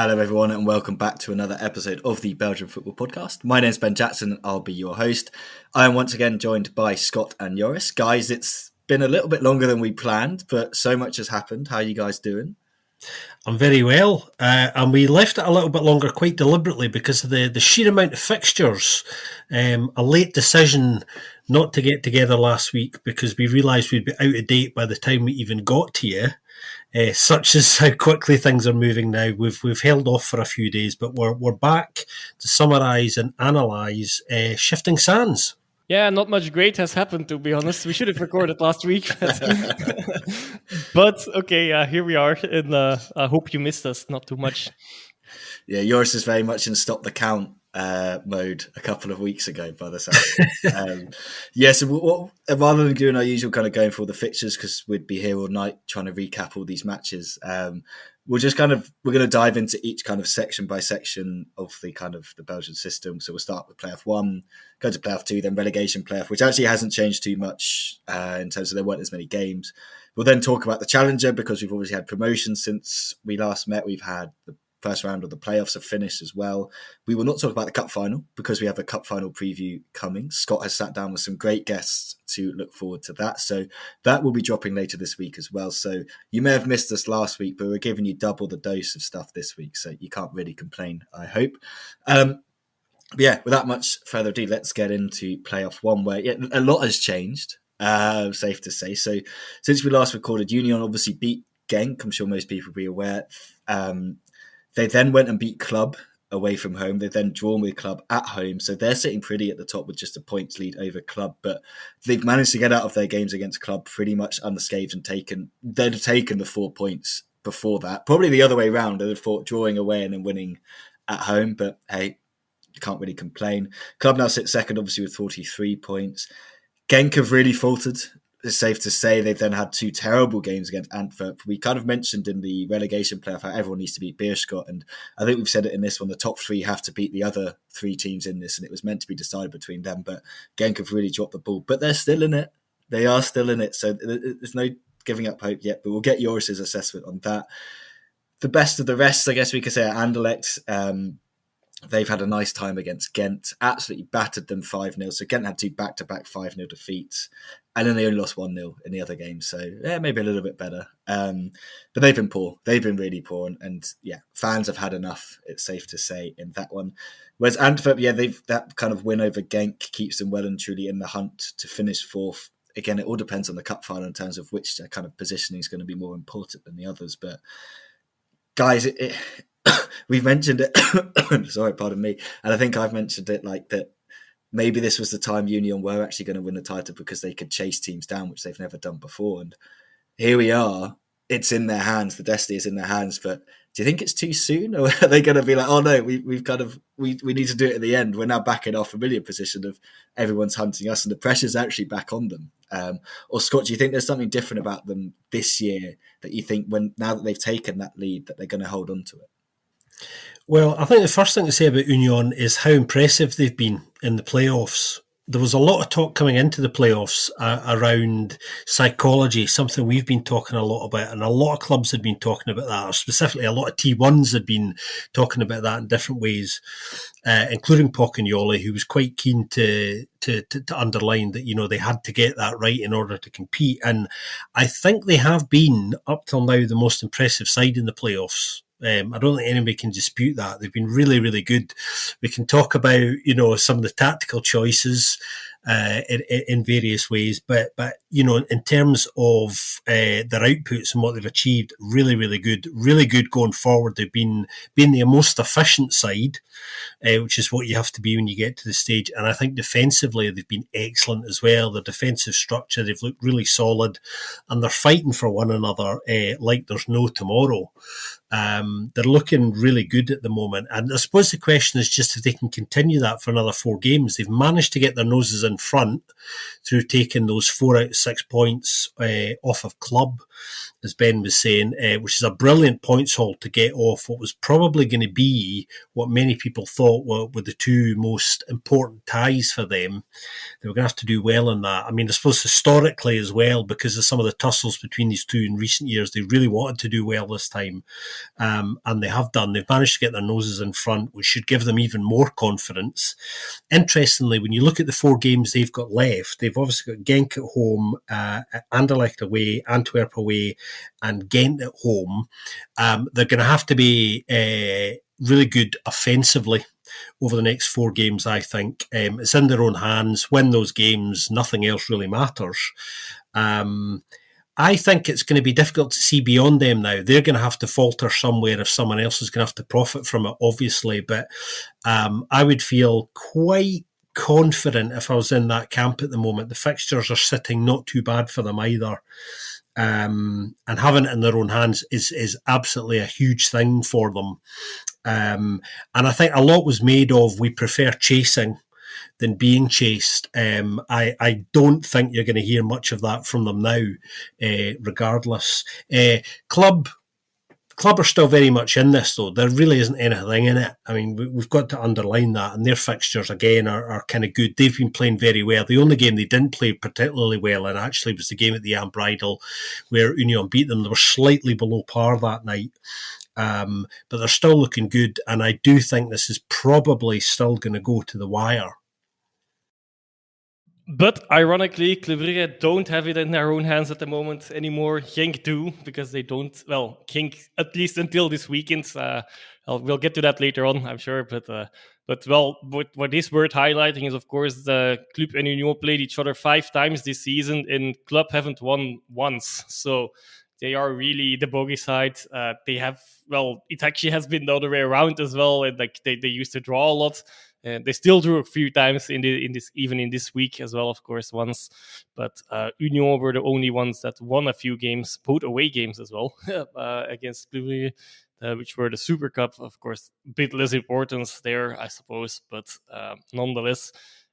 Hello everyone and welcome back to another episode of the Belgian Football Podcast. My name is Ben Jackson and I'll be your host. I am once again joined by Scott and Joris. Guys, it's been a little bit longer than we planned, but so much has happened. How are you guys doing? I'm very well, and we left it a little bit longer quite deliberately because of the sheer amount of fixtures. A late decision not to get together last week because we realised we'd be out of date by the time we even got to you. Such as how quickly things are moving now. We've held off for a few days, but we're back to summarise and analyse Shifting Sands. Yeah, not much great has happened, to be honest. We should have recorded last week. But okay, here we are. And I hope you missed us, not too much. Yeah, Joris is very much in stop the count mode a couple of weeks ago by the sound. So rather than doing our usual kind of going for all the fixtures, because we'd be here all night trying to recap all these matches, we're going to dive into each kind of section by section of the Belgian system. So we'll start with playoff 1, go to playoff 2, then relegation playoff, which actually hasn't changed too much in terms of there weren't as many games. We'll then talk about the challenger because we've obviously had promotions since we last met. We've had the first round of the playoffs have finished as well. We will not talk about the cup final because we have a cup final preview coming. Scott has sat down with some great guests to look forward to that. So that will be dropping later this week as well. So you may have missed us last week, but we're giving you double the dose of stuff this week. So you can't really complain, I hope. Without much further ado, let's get into playoff 1 where a lot has changed, safe to say. So since we last recorded, Union obviously beat Genk. I'm sure most people will be aware. They then went and beat Club away from home. They've then drawn with Club at home. So they're sitting pretty at the top with just a points lead over Club. But they've managed to get out of their games against Club pretty much unscathed and they'd have taken the 4 points before that. Probably the other way around. They'd have thought drawing away and then winning at home. But hey, you can't really complain. Club now sits second, obviously, with 43 points. Genk have really faltered. It's safe to say they've then had 2 terrible games against Antwerp. We kind of mentioned in the relegation playoff how everyone needs to beat Beerschot, and I think we've said it in this one, the top 3 have to beat the other 3 teams in this, and it was meant to be decided between them, but Genk have really dropped the ball. But they're still in it. They are still in it, so there's no giving up hope yet, but we'll get Joris's assessment on that. The best of the rest, I guess we could say, are Anderlecht. They've had a nice time against Ghent, absolutely battered them 5-0. So Ghent had 2 back-to-back 5-0 defeats. And then they only lost 1-0 in the other game. So maybe a little bit better. But they've been poor. They've been really poor. And fans have had enough, it's safe to say, in that one. Whereas Antwerp, that kind of win over Genk keeps them well and truly in the hunt to finish 4th. Again, it all depends on the cup final in terms of which kind of positioning is going to be more important than the others. But guys, we've mentioned it. Sorry, pardon me. And I think I've mentioned it like that. Maybe this was the time Union were actually going to win the title because they could chase teams down, which they've never done before. And here we are. It's in their hands. The destiny is in their hands. But do you think it's too soon, or are they going to be like, oh no, we need to do it at the end? We're now back in our familiar position of everyone's hunting us, and the pressure's actually back on them. Or Scott, do you think there's something different about them this year that you think now that they've taken that lead that they're going to hold on to it? Well, I think the first thing to say about Union is how impressive they've been in the playoffs. There was a lot of talk coming into the playoffs around psychology, something we've been talking a lot about, and a lot of clubs had been talking about that, or specifically a lot of T1s had been talking about that in different ways, including Pocagnoli, who was quite keen to underline that, they had to get that right in order to compete. And I think they have been, up till now, the most impressive side in the playoffs. I don't think anybody can dispute that. They've been really, really good. We can talk about, some of the tactical choices in various ways, but in terms of their outputs and what they've achieved, really, really good going forward. They've been the most efficient side, which is what you have to be when you get to the stage. And I think defensively they've been excellent as well. Their defensive structure, they've looked really solid, and they're fighting for one another like there's no tomorrow. They're looking really good at the moment, and I suppose the question is just if they can continue that for another 4 games. They've managed to get their noses in front through taking those 4 out of 6 points off of club, as Ben was saying, which is a brilliant points haul to get off what was probably going to be what many people thought were the two most important ties for them. They were going to have to do well in that. I mean, I suppose historically as well, because of some of the tussles between these two in recent years, they really wanted to do well this time, and they have done. They've managed to get their noses in front, which should give them even more confidence. Interestingly, when you look at the 4 games they've got left, they've obviously got Genk at home, Anderlecht away, Antwerp away, and Ghent at home. They're going to have to be really good offensively over the next 4 games, I think. It's in their own hands. Win those games, nothing else really matters. I think it's going to be difficult to see beyond them now. They're going to have to falter somewhere if someone else is going to have to profit from it, obviously. But I would feel quite confident if I was in that camp at the moment. The fixtures are sitting not too bad for them either. And having it in their own hands is absolutely a huge thing for them. And I think a lot was made of we prefer chasing than being chased. I don't think you're going to hear much of that from them now, regardless. Club are still very much in this, though. There really isn't anything in it. I mean, we've got to underline that. And their fixtures, again, are kind of good. They've been playing very well. The only game they didn't play particularly well in, actually, was the game at the Ambridal, where Union beat them. They were slightly below par that night. But they're still looking good. And I do think this is probably still going to go to the wire. But ironically, Club Brugge don't have it in their own hands at the moment anymore. Genk do, because they don't. Well, Genk, at least until this weekend. We'll get to that later on, I'm sure. But what is worth highlighting is, of course, the Club and Union played each other 5 times this season, and Club haven't won once. So they are really the bogey side. They have, it actually has been the other way around as well. And like they used to draw a lot. They still drew a few times in this week as well, of course, once. But Union were the only ones that won a few games, both away games as well, against Club Brugge, which were the Super Cup, of course, a bit less importance there, I suppose, but nonetheless.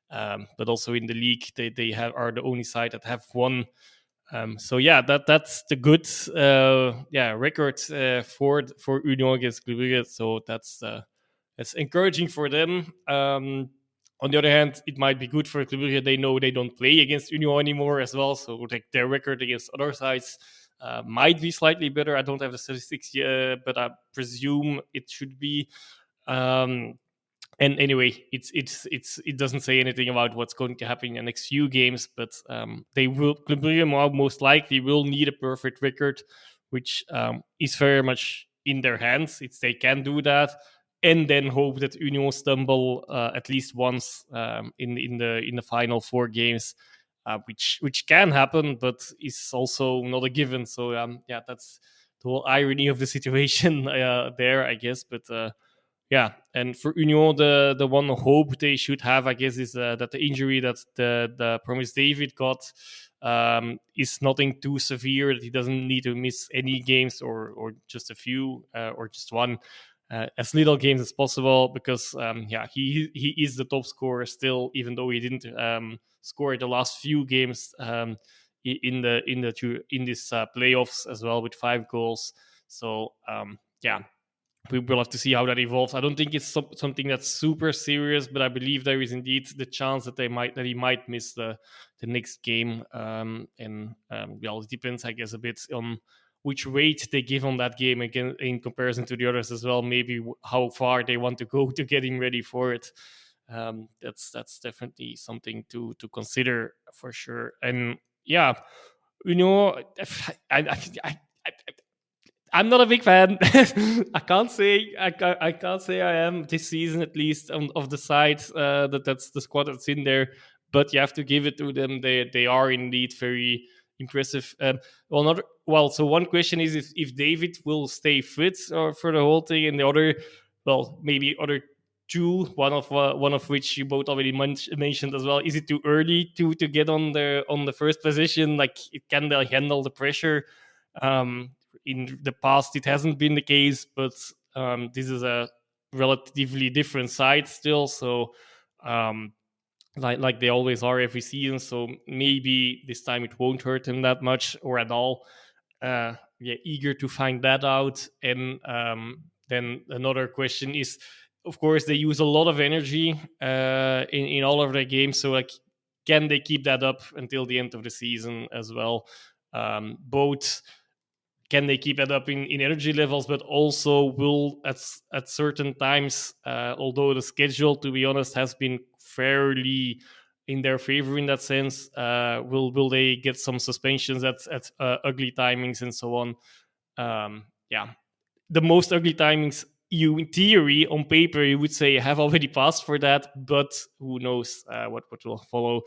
But also in the league, they are the only side that have won. So yeah, that's the good record for Union against Club Brugge. So it's encouraging for them. On the other hand, it might be good for Club Brugge. They know they don't play against Union anymore as well, so like their record against other sides might be slightly better. I don't have the statistics yet, but I presume it should be. And anyway, it doesn't say anything about what's going to happen in the next few games, but they will. Club Brugge most likely will need a perfect record, which is very much in their hands. They can do that. And then hope that Union stumble at least once in the final 4 games, which can happen, but is also not a given. So that's the whole irony of the situation there, I guess. But and for Union, the one hope they should have, I guess, is that the injury that the Promise David got is nothing too severe. That he doesn't need to miss any games or just a few or just one. As little games as possible, because he is the top scorer still, even though he didn't score the last few games in this playoffs as well with 5 goals. So we will have to see how that evolves. I don't think it's something that's super serious, but I believe there is indeed the chance that he might miss the next game. It depends, I guess, a bit on which weight they give on that game again in comparison to the others as well. Maybe how far they want to go to get him ready for it. That's definitely something to consider for sure. And I'm not a big fan. I can't say I am this season, at least of the side that's the squad that's in there. But you have to give it to them. They are indeed very impressive. So one question is if David will stay fit for the whole thing, and the other, maybe other 2, one of which you both already mentioned as well. Is it too early to get on the first position? Like, can they handle the pressure? In the past, it hasn't been the case, but this is a relatively different side still. So like they always are every season. So maybe this time it won't hurt him that much or at all. Eager to find that out. And then another question is, of course, they use a lot of energy in all of their games. So like, can they keep that up until the end of the season as well? Both can they keep it up in energy levels, but also will at certain times, although the schedule, to be honest, has been fairly in their favor in that sense, will they get some suspensions at ugly timings and so on? The most ugly timings, you in theory on paper you would say have already passed for that, but who knows what will follow.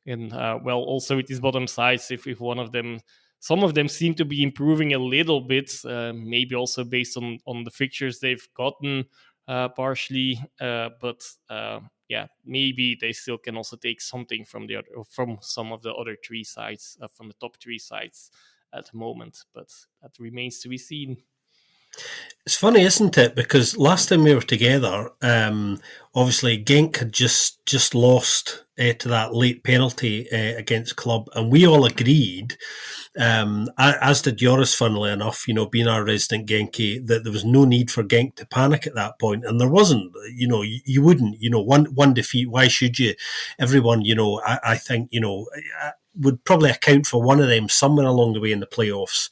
And also with these bottom sides, if one of them, some of them seem to be improving a little bit, maybe also based on the fixtures they've gotten partially, but maybe they still can also take something from some of the other three sides, from the top three sides at the moment, but that remains to be seen. It's funny, isn't it? Because last time we were together, obviously Genk had just lost to that late penalty against Club, and we all agreed, as did Joris, funnily enough, being our resident Genkie, that there was no need for Genk to panic at that point, and there wasn't. You wouldn't. One defeat, why should you? Everyone, I think, would probably account for one of them somewhere along the way in the playoffs.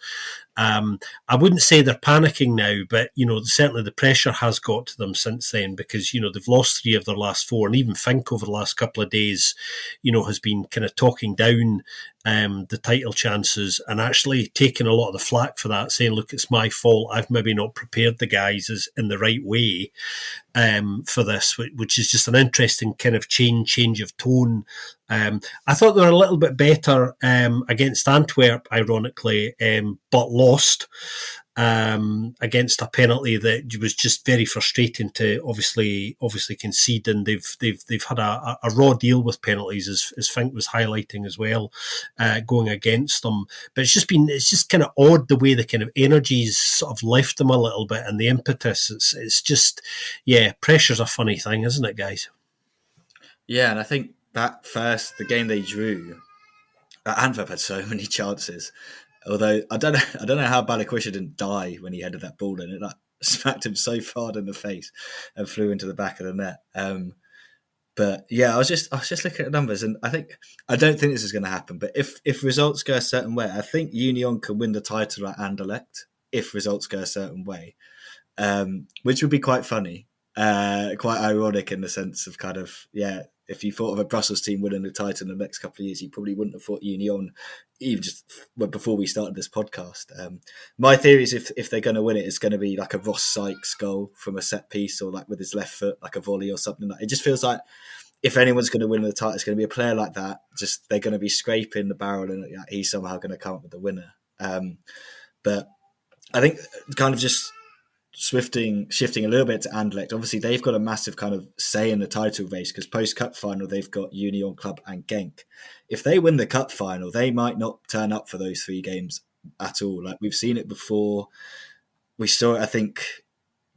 I wouldn't say they're panicking now, but certainly the pressure has got to them since then, because they've lost 3 of their last 4, and even Fink over the last couple of days has been kind of talking down the title chances and actually taking a lot of the flack for that, saying, look, it's my fault, I've maybe not prepared the guys in the right way for this, which is just an interesting kind of change of tone. I thought they were a little bit better against Antwerp, ironically, but lost against a penalty that was just very frustrating to obviously concede, and they've had a raw deal with penalties, as Fink was highlighting as well, going against them. But it's just kind of odd the way the kind of energies sort of left them a little bit, and the impetus. It's just, pressure's a funny thing, isn't it, guys? Yeah, and I think that the game they drew, Antwerp had so many chances. Although I don't know how Balikwisha didn't die when he headed that ball in. It smacked him so hard in the face and flew into the back of the net. But yeah, I was just looking at the numbers, and I don't think this is going to happen. But if results go a certain way, I think Union can win the title at Anderlecht if results go a certain way, which would be quite funny, quite ironic in the sense of kind of if you thought of a Brussels team winning the title in the next couple of years, you probably wouldn't have thought Union, even just before we started this podcast. My theory is if they're going to win it, it's going to be like a Ross Sykes goal from a set piece, or like with his left foot, like a volley or something. It just feels like if anyone's going to win the title, it's going to be a player like that. Just they're going to be scraping the barrel, and he's somehow going to come up with the winner. But I think kind of just shifting a little bit to Anderlecht, obviously they've got a massive kind of say in the title race, because post-cup final they've got Union, Club and Genk. If they win the cup final, they might not turn up for those 3 games at all. Like, we've seen it before. We saw it, I think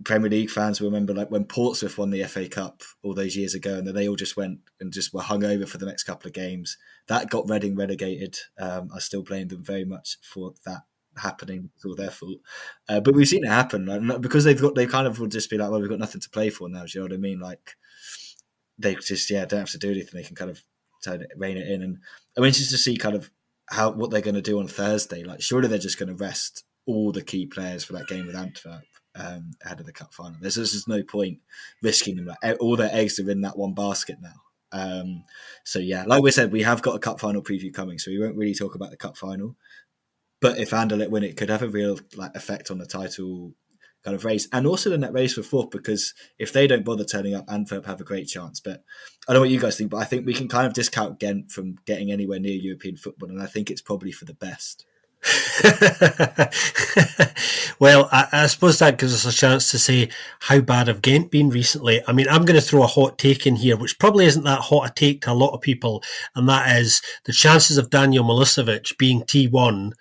Premier League fans will remember, like when Portsmouth won the FA Cup all those years ago, and then they all just went and just were hung over for the next couple of games. That got Reading relegated. I still blame them very much for that happening. It's all their fault, but we've seen it happen, because they kind of will just be like, well, we've got nothing to play for now. Do you know what I mean? Like, they just don't have to do anything. They can kind of rein it in. And I'm interested to see kind of what they're going to do on Thursday. Like, surely they're just going to rest all the key players for that game with Antwerp ahead of the cup final. There's just no point risking them. Like, all their eggs are in that one basket now. So yeah, like we said, we have got a cup final preview coming, so we won't really talk about the cup final. But if Anderlecht win, it could have a real effect on the title kind of race, and also the net race for 4th, because if they don't bother turning up, Antwerp have a great chance. But I don't know what you guys think, but I think we can kind of discount Ghent from getting anywhere near European football, and I think it's probably for the best. Well, I suppose that gives us a chance to say, how bad have Ghent been recently? I mean, I'm going to throw a hot take in here, which probably isn't that hot a take to a lot of people, and that is the chances of Daniel Milicevic being T1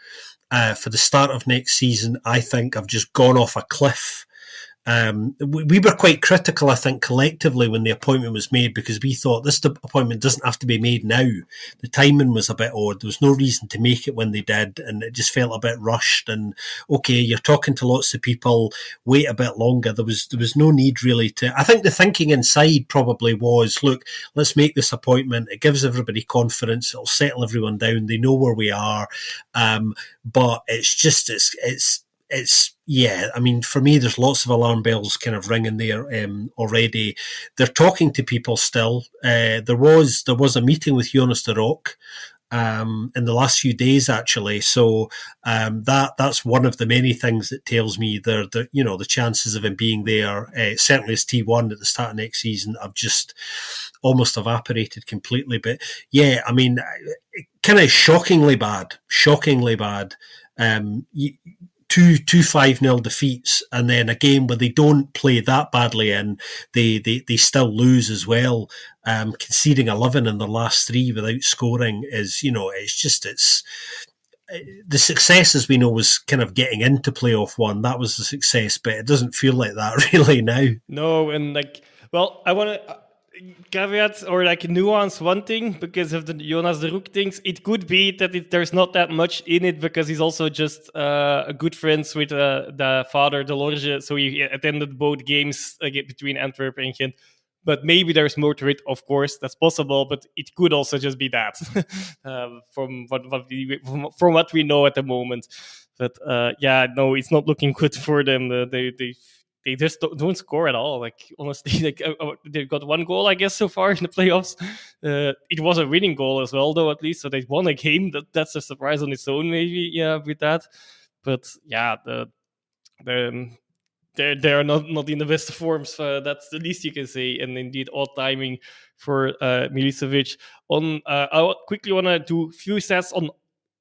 for the start of next season, I think, have just gone off a cliff. We were quite critical, I think, collectively when the appointment was made, because we thought this appointment doesn't have to be made now. The timing was a bit odd. There was no reason to make it when they did, and it just felt a bit rushed. And okay, you're talking to lots of people, wait a bit longer. There was no need really to. I think the thinking inside probably was, look, let's make this appointment. It gives everybody confidence. It'll settle everyone down. They know where we are. But it's yeah, I mean, for me, there's lots of alarm bells kind of ringing there already. They're talking to people still. There was a meeting with Joris de Rock in the last few days, actually. So that's one of the many things that tells me the chances of him being there, certainly as T1 at the start of next season, have just almost evaporated completely. But yeah, I mean, kind of shockingly bad. Two 5-0 defeats, and then again when they don't play that badly in, they still lose as well. Conceding 11 in the last 3 without scoring is, it's the success, as we know, was kind of getting into playoff 1. That was the success, but it doesn't feel like that really now. No, and I want to caveat or nuance one thing because of the Jonas de Roek things. It could be that there's not that much in it because he's also just good friends with the father, Delorge, so he attended both games between Antwerp and Gent. But maybe there's more to it, of course, that's possible, but it could also just be that from what we know at the moment. But no, it's not looking good for them. They just don't score at all. Honestly, they've got 1 goal, I guess, so far in the playoffs. It was a winning goal as well, though, at least. So they won a game. That's a surprise on its own, maybe, with that. But yeah, they're not in the best of forms. That's the least you can say. And indeed, odd timing for Milicevic. I quickly want to do a few stats on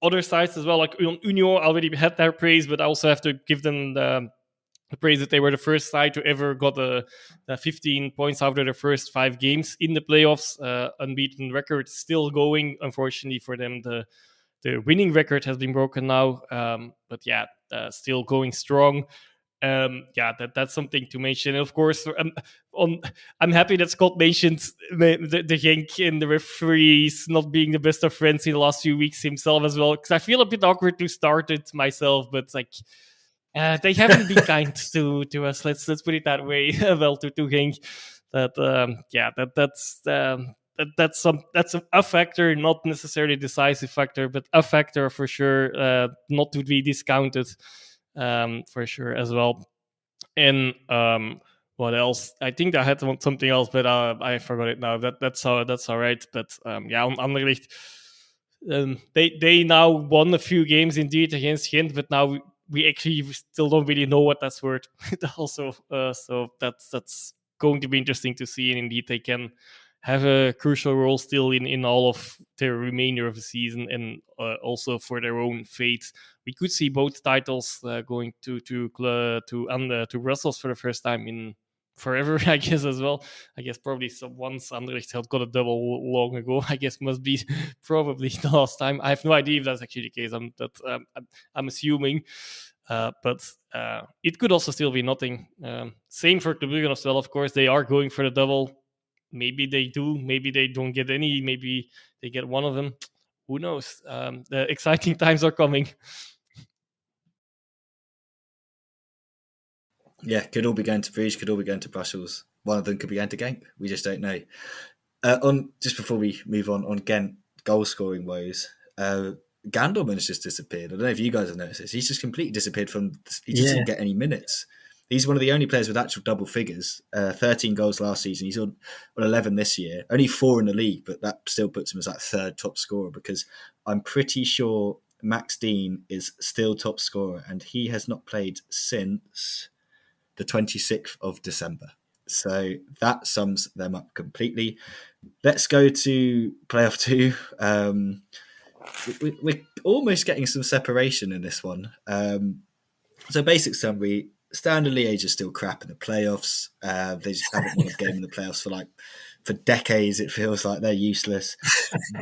other sides as well. Like Union already had their praise, but I also have to give them the praise that they were the first side to ever got the 15 points after their first 5 games in the playoffs. Unbeaten record still going. Unfortunately for them, the winning record has been broken now. But yeah, still going strong. That's something to mention. And of course, I'm happy that Scott mentioned the Genk and the referees not being the best of friends in the last few weeks himself as well. Because I feel a bit awkward to start it myself, but they haven't been kind to us. Let's put it that way. Well, to Genk, that's a factor, not necessarily a decisive factor, but a factor for sure, not to be discounted, for sure as well. And what else? I think I had something else, but I forgot it now. That's all right. But on Anderlecht, they now won a few games indeed against Gent, but now we actually still don't really know what that's worth. Also, so that's going to be interesting to see, and indeed they can have a crucial role still in all of the remainder of the season, and also for their own fate. We could see both titles going to Brussels for the first time in forever, I guess, as well. I guess probably once Anderlecht had got a double long ago, I guess must be probably the last time. I have no idea if that's actually the case. I'm assuming. But it could also still be nothing. Same for Club Brugge as well, of course. They are going for the double. Maybe they do. Maybe they don't get any. Maybe they get one of them. Who knows? The exciting times are coming. Yeah, could all be going to Bruges, could all be going to Brussels. One of them could be going to Genk. We just don't know. Just before we move on Ghent goal scoring woes, Gandelman's just disappeared. I don't know if you guys have noticed this. He's just completely disappeared he just didn't get any minutes. He's one of the only players with actual double figures. 13 goals last season. He's on 11 this year. Only 4 in the league, but that still puts him as third top scorer, because I'm pretty sure Max Dean is still top scorer, and he has not played since the 26th of December. So that sums them up completely. Let's go to playoff 2. We're almost getting some separation in this one. So basic summary, Standard Liège is still crap in the playoffs. They just haven't won a game in the playoffs for decades. It feels like they're useless.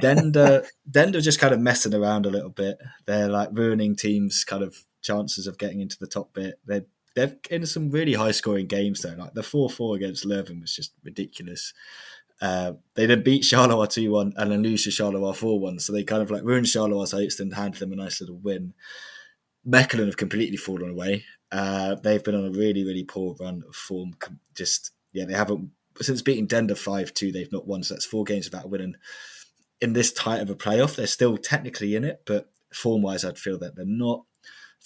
Dender just kind of messing around a little bit. They're ruining teams' kind of chances of getting into the top bit. They're they're in some really high scoring games though. Like the 4-4 against Leuven was just ridiculous. They then beat Charleroi 2-1 and then lose to Charleroi 4-1. So they kind of like ruined Charleroi's hopes and handed them a nice little win. Mechelen have completely fallen away. They've been on a really, really poor run of form. They haven't, since beating Dender 5-2, they've not won. So that's 4 games without winning. In this tight of a playoff, they're still technically in it, but form-wise, I'd feel that they're not.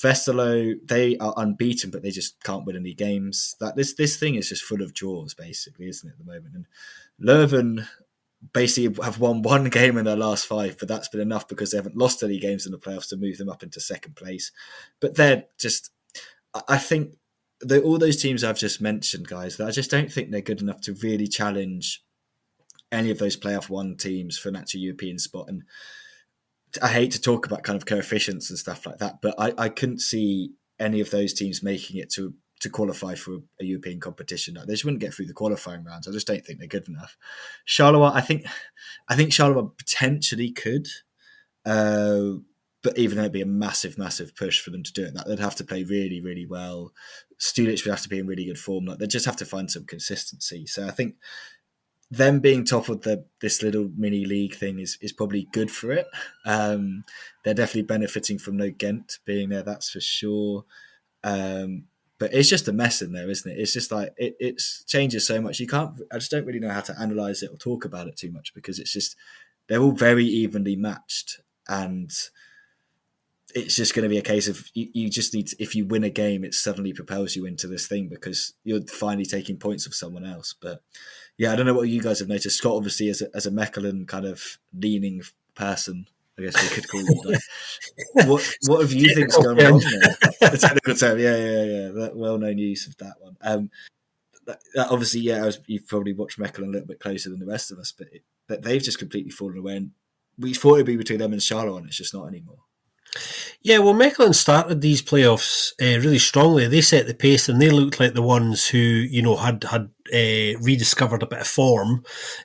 Westerlo, they are unbeaten, but they just can't win any games. This thing is just full of draws, basically, isn't it, at the moment? And Leuven basically have won 1 game in their last 5, but that's been enough because they haven't lost any games in the playoffs to move them up into second place. But they're just, I think, all those teams I've just mentioned, guys, that I just don't think they're good enough to really challenge any of those playoff 1 teams for an actual European spot. And I hate to talk about kind of coefficients and stuff like that, but I couldn't see any of those teams making it to qualify for a European competition. They just wouldn't get through the qualifying rounds. I just don't think they're good enough. Charleroi, I think Charleroi potentially could, but even though it'd be a massive, massive push for them to do it, they'd have to play really, really well. Stulic would have to be in really good form. They'd just have to find some consistency. So I think them being top of this little mini league thing is probably good for it. They're definitely benefiting from no Ghent being there, that's for sure. But it's just a mess in there, isn't it? It's just like it changes so much. I just don't really know how to analyze it or talk about it too much because it's just they're all very evenly matched, and it's just going to be a case of you just need to, if you win a game, it suddenly propels you into this thing because you're finally taking points of someone else. But yeah, I don't know what you guys have noticed. Scott, obviously, as a Mechelen kind of leaning person, I guess we could call you. What have you think's going wrong there? The technical term, yeah. That well-known use of that one. That obviously, you've probably watched Mechelen a little bit closer than the rest of us, but they've just completely fallen away. And we thought it'd be between them and Charleroi, and it's just not anymore. Yeah, well, Mechelen started these playoffs really strongly. They set the pace, and they looked like the ones who, had rediscovered a bit of form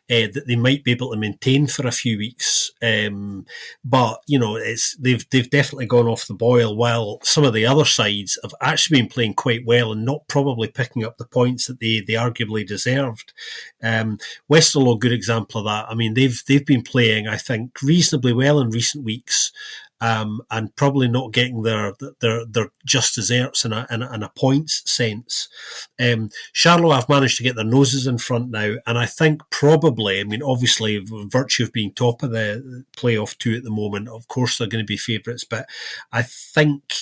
that they might be able to maintain for a few weeks. But they've definitely gone off the boil. While some of the other sides have actually been playing quite well and not probably picking up the points that they arguably deserved. Westerlo, good example of that. I mean, they've been playing, I think, reasonably well in recent weeks. And probably not getting their just desserts in a points sense. Charleroi have managed to get their noses in front now, and I think probably, obviously, virtue of being top of the playoff 2 at the moment, of course they're going to be favourites, but I think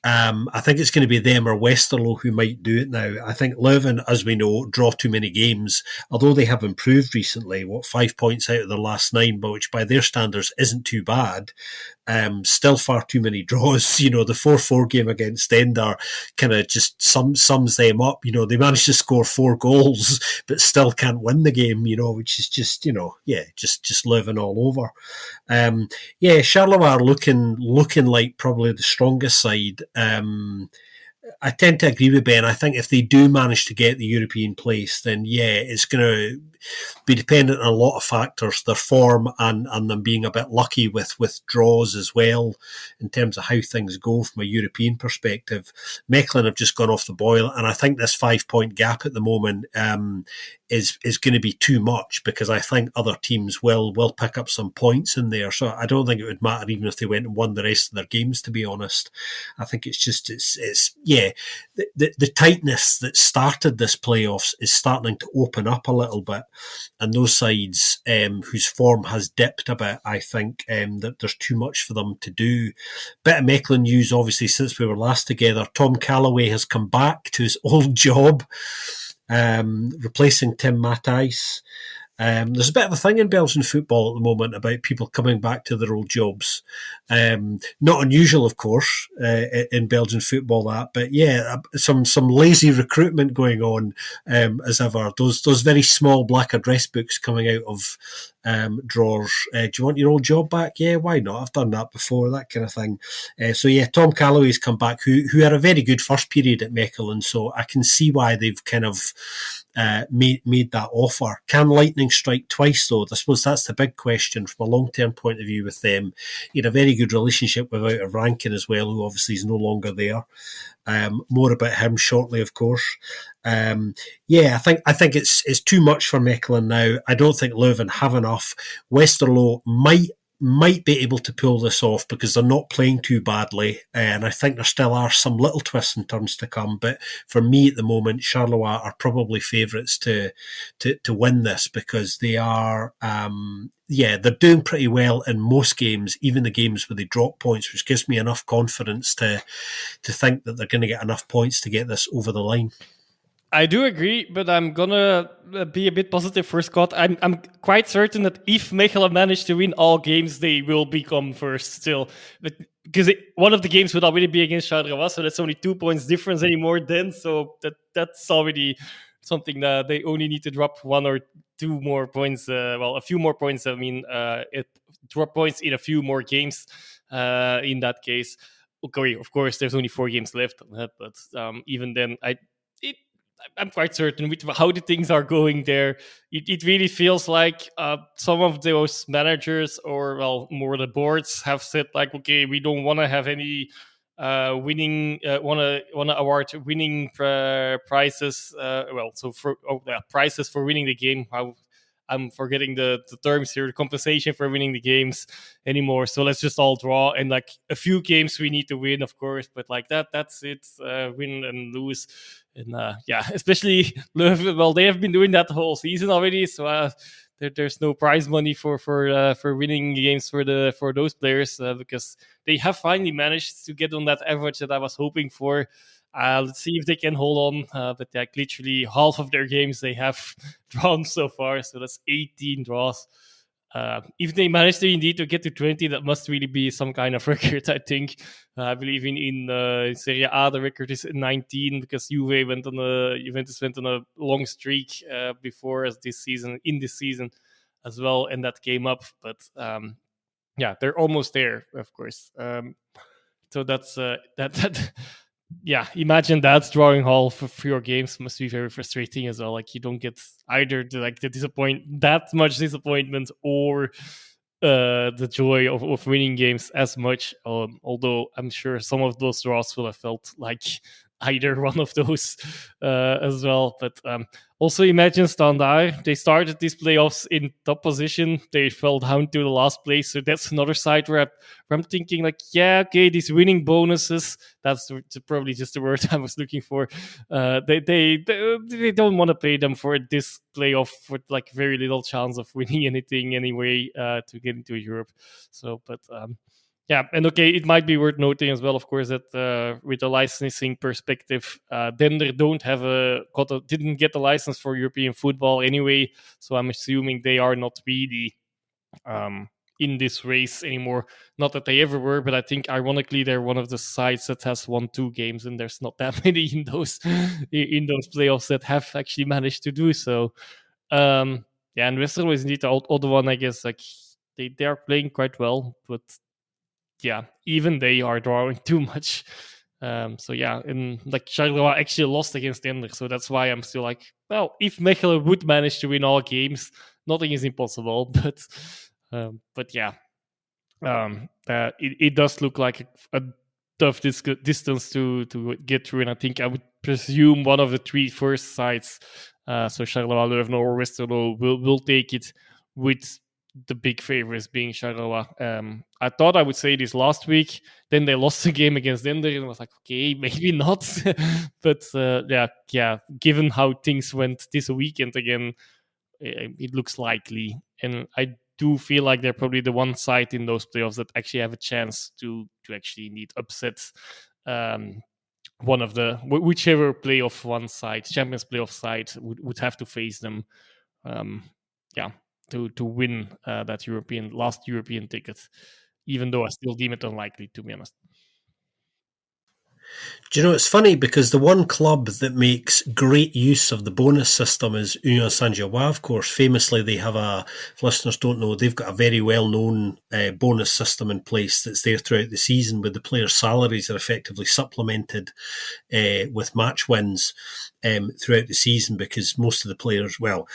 it's going to be them or Westerlo who might do it now. I think Leuven, as we know, draw too many games, although they have improved recently, 5 points out of their last 9, but which by their standards isn't too bad. Still far too many draws. The 4-4 game against Stender kind of just sums them up. They managed to score 4 goals, but still can't win the game, which is just Leuven all over. Charleroi are looking like probably the strongest side. I tend to agree with Ben. I think if they do manage to get the European place, then it's going to be dependent on a lot of factors, their form and them being a bit lucky with draws as well in terms of how things go from a European perspective. Mechelen have just gone off the boil, and I think this 5-point gap at the moment is going to be too much because I think other teams will pick up some points in there. So I don't think it would matter even if they went and won the rest of their games, to be honest. I think the tightness that started this playoffs is starting to open up a little bit, and those sides whose form has dipped a bit, I think that there's too much for them to do. Bit of Mechelen news, obviously, since we were last together. Tom Calloway has come back to his old job, replacing Tim Matthijs. There's a bit of a thing in Belgian football at the moment about people coming back to their old jobs. Not unusual, of course, in Belgian football, but some lazy recruitment going on as ever. Those very small black address books coming out of drawers. Do you want your old job back? Yeah, why not? I've done that before, that kind of thing. Tom Calloway's come back, who had a very good first period at Mechelen, so I can see why they've kind of made that offer. Can Lightning strike twice, though? I suppose that's the big question from a long-term point of view with them. He had a very good relationship with Out of Rankin as well, who obviously is no longer there. More about him shortly, of course. I think it's too much for Mechelen now. I don't think Leuven have enough. Westerlo might be able to pull this off because they're not playing too badly, and I think there still are some little twists and turns to come. But for me at the moment, Charleroi are probably favourites to win this because they are, they're doing pretty well in most games, even the games where they drop points, which gives me enough confidence to think that they're going to get enough points to get this over the line. I do agree, but I'm gonna be a bit positive for Scott. I'm quite certain that if Mechelen manage to win all games, they will become first still. But because one of the games would already be against Charleroi, so that's only 2 points difference anymore then. So that's already something that they only need to drop 1 or 2 more points. A few more points. I mean, drop points in a few more games. In that case, okay, of course, there's only 4 games left, but even then, I'm quite certain with how the things are going there. It really feels like some of those managers or more the boards have said like, okay, we don't want to have any winning want to award winning prizes. Prizes for winning the game. I'm forgetting the terms here, the compensation for winning the games anymore. So let's just all draw, and like a few games we need to win, of course, but like that's it, win and lose. And especially Leuven, well, they have been doing that the whole season already, so there's no prize money for winning games for those players because they have finally managed to get on that average that I was hoping for. Let's see if they can hold on. But like literally half of their games they have drawn so far, so that's 18 draws. If they manage to indeed to get to 20, that must really be some kind of record, I think. I believe in Serie A, the record is 19 because Juventus went on a long streak before this season as well, and that came up. But they're almost there, of course. So that's that. Yeah, imagine that drawing all for your games must be very frustrating as well. Like you don't get either that much disappointment or the joy of winning games as much. Although I'm sure some of those draws will have felt like either one of those as well. But also imagine Standard. They started these playoffs in top position. They fell down to the last place. So that's another side where I'm thinking like, yeah, okay, these winning bonuses, that's probably just the word I was looking for. They don't want to pay them for this playoff with like very little chance of winning anything anyway to get into Europe. So, but and okay, it might be worth noting as well, of course, that with a licensing perspective, Dender didn't get a license for European football anyway, so I'm assuming they are not really in this race anymore. Not that they ever were, but I think ironically they're one of the sides that has won 2 games, and there's not that many in those playoffs that have actually managed to do so. And Westerlo is indeed the other one, I guess. Like they are playing quite well, but even they are drawing too much. And like Charleroi actually lost against Ender, so that's why I'm still like, well, if Mechelen would manage to win all games, nothing is impossible. It does look like a tough distance to get through, and I think I would presume one of the 3 first sides, so Charleroi, Leuven, or Westerlo, will take it with the big favorites being Charleroi. I thought I would say this last week. Then they lost the game against Ender, and I was like, okay, maybe not. But given how things went this weekend again, it looks likely. And I do feel like they're probably the one side in those playoffs that actually have a chance to actually need upsets. One of whichever playoff one side, Champions playoff side, would have to face them. To win that last European ticket, even though I still deem it unlikely, to be honest. Do you know, it's funny because the one club that makes great use of the bonus system is Union Saint-Gilloise, of course. Famously, they have if listeners don't know, they've got a very well-known bonus system in place that's there throughout the season, where the players' salaries are effectively supplemented with match wins throughout the season, because most of the players, well,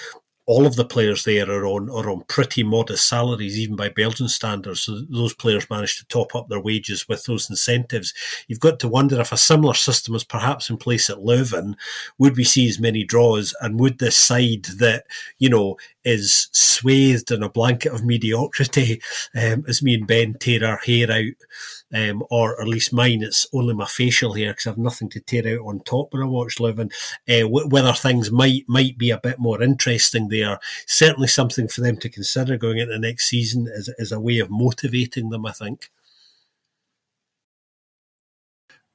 all of the players there are on pretty modest salaries, even by Belgian standards. So those players manage to top up their wages with those incentives. You've got to wonder if a similar system was perhaps in place at Leuven, would we see as many draws, and would this side that, is swathed in a blanket of mediocrity, as me and Ben tear our hair out, or at least mine, it's only my facial hair because I have nothing to tear out on top when I watch Leuven, whether things might be a bit more interesting there. Certainly something for them to consider going into the next season as a way of motivating them, I think.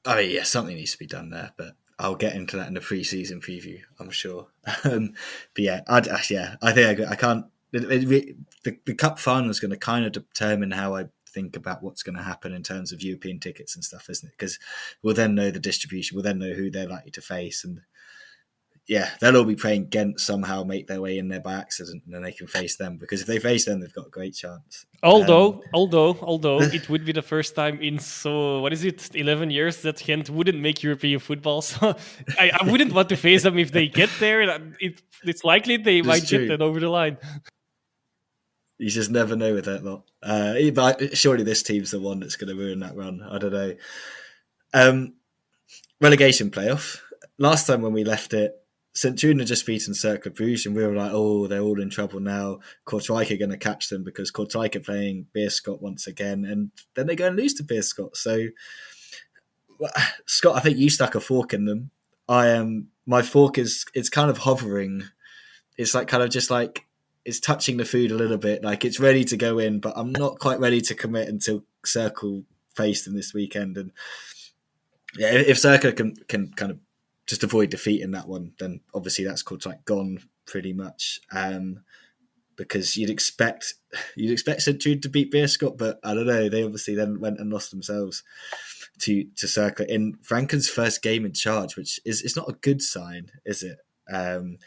Oh yeah, something needs to be done there, but I'll get into that in the pre-season preview, I'm sure. But yeah, I think I can't. The cup final is going to kind of determine how I think about what's going to happen in terms of European tickets and stuff, isn't it? Because we'll then know the distribution, we'll then know who they're likely to face, and yeah, they'll all be playing Ghent somehow, make their way in there by accident, and then they can face them. Because if they face them, they've got a great chance. Although it would be the first time in 11 years that Ghent wouldn't make European football. So I wouldn't want to face them if they get there. It's likely they might get that over the line. You just never know with that lot. But surely this team's the one that's going to ruin that run. I don't know. Relegation playoff. Last time when we left it, St. Truiden had just beaten Cercle Bruges, and we were like, oh, they're all in trouble now. Kortrijk are going to catch them because Kortrijk are playing Beerschot once again, and then they go and lose to Beerschot. So, Scott, I think you stuck a fork in them. My fork is kind of hovering. It's like kind of just like it's touching the food a little bit, like it's ready to go in, but I'm not quite ready to commit until Cercle face them this weekend. And yeah, if Cercle can kind of just avoid defeat in that one, then obviously that's Kortrijk gone pretty much. Because you'd expect St. Truiden to beat Beerschot, but I don't know. They obviously then went and lost themselves to Cercle in Franken's first game in charge, which is not a good sign, is it? I mean,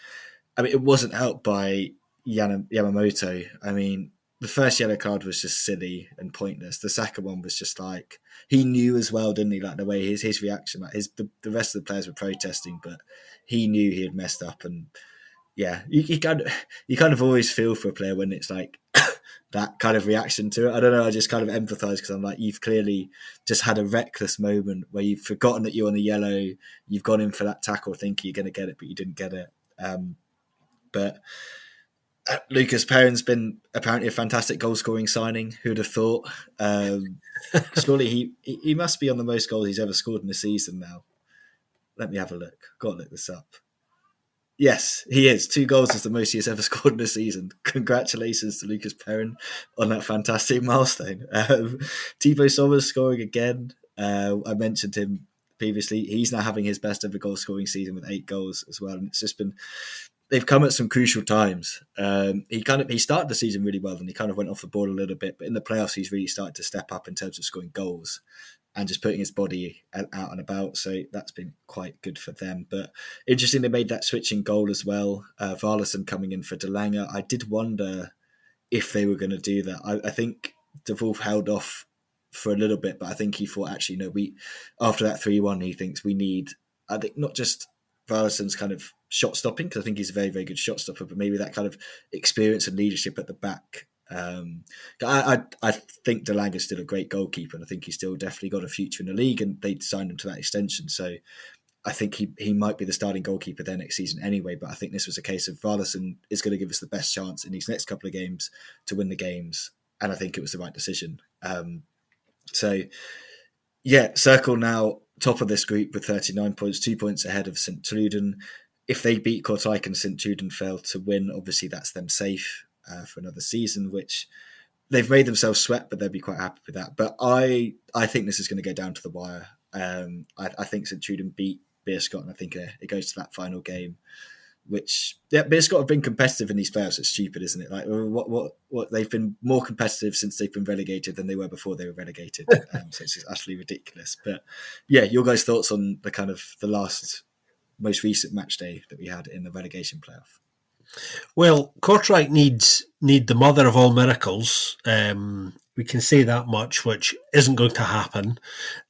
it wasn't helped by Yamamoto. I mean, the first yellow card was just silly and pointless. The second one was just like, he knew as well, didn't he? Like the way his reaction, like the rest of the players were protesting, but he knew he had messed up. And yeah, you kind of always feel for a player when it's like that kind of reaction to it. I don't know. I just kind of empathise because I'm like, you've clearly just had a reckless moment where you've forgotten that you're on the yellow. You've gone in for that tackle thinking you're going to get it, but you didn't get it. But Lucas Perrin's been apparently a fantastic goal-scoring signing. Who'd have thought? Surely he must be on the most goals he's ever scored in a season now. Let me have a look. Got to look this up. Yes, he is. 2 goals is the most he has ever scored in a season. Congratulations to Lucas Perrin on that fantastic milestone. Thibaut Sommers scoring again. I mentioned him previously. He's now having his best ever goal-scoring season with 8 goals as well. And it's just been... They've come at some crucial times. He started the season really well, and he kind of went off the ball a little bit. But in the playoffs, he's really started to step up in terms of scoring goals and just putting his body out and about. So that's been quite good for them. But interesting, they made that switching goal as well. Varlason coming in for De Lange. I did wonder if they were going to do that. I think De Wolf held off for a little bit, but I think he thought, actually, no, after that 3-1, he thinks we need, I think, not just Varlason's kind of shot stopping, because I think he's a very, very good shot stopper, but maybe that kind of experience and leadership at the back. I think De Lange is still a great goalkeeper, and I think he's still definitely got a future in the league, and they signed him to that extension. So I think he might be the starting goalkeeper there next season anyway, but I think this was a case of Varlason is going to give us the best chance in these next couple of games to win the games, and I think it was the right decision. So yeah, Cercle now top of this group with 39 points, 2 points ahead of St. Truiden. If they beat Kortrijk and St. Truiden fail to win, obviously that's them safe for another season, which they've made themselves sweat, but they'll be quite happy with that. But I think this is going to go down to the wire. I think St. Truiden beat Beerschot, and I think it goes to that final game. which but it's got to be competitive in these playoffs. It's stupid, isn't it? Like what they've been more competitive since they've been relegated than they were before they were relegated. So it's just utterly ridiculous. But yeah, your guys' thoughts on the kind of the most recent match day that we had in the relegation playoff? Well, Kortrijk need the mother of all miracles. We can say that much, which isn't going to happen.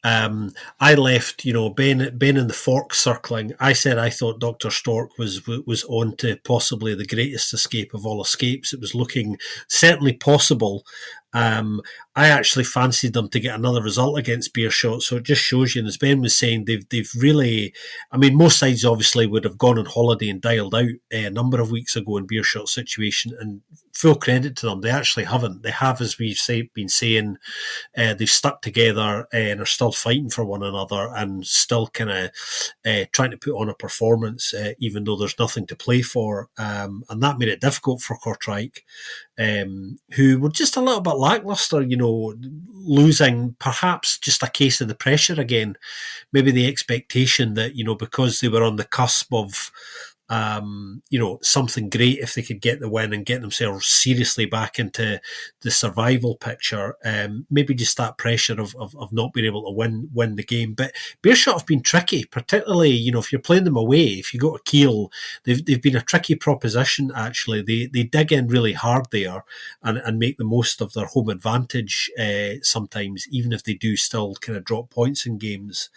I left, Ben in the fork circling. I said I thought Dr. Stork was on to possibly the greatest escape of all escapes. It was looking certainly possible. I actually fancied them to get another result against Beerschot, so it just shows you, and as Ben was saying, they've really, most sides obviously would have gone on holiday and dialed out a number of weeks ago in Beerschot's situation, and full credit to them, they actually haven't. They have, as we've been saying, they've stuck together and are still fighting for one another and still kind of trying to put on a performance, even though there's nothing to play for, and that made it difficult for Kortrijk, who were just a little bit lacklustre, losing, perhaps just a case of the pressure again, maybe the expectation that, because they were on the cusp of something great if they could get the win and get themselves seriously back into the survival picture. Maybe just that pressure of not being able to win the game. But Beerschot have been tricky, particularly, if you're playing them away. If you go to Kiel, they've been a tricky proposition, actually. They dig in really hard there and make the most of their home advantage sometimes, even if they do still kind of drop points in games.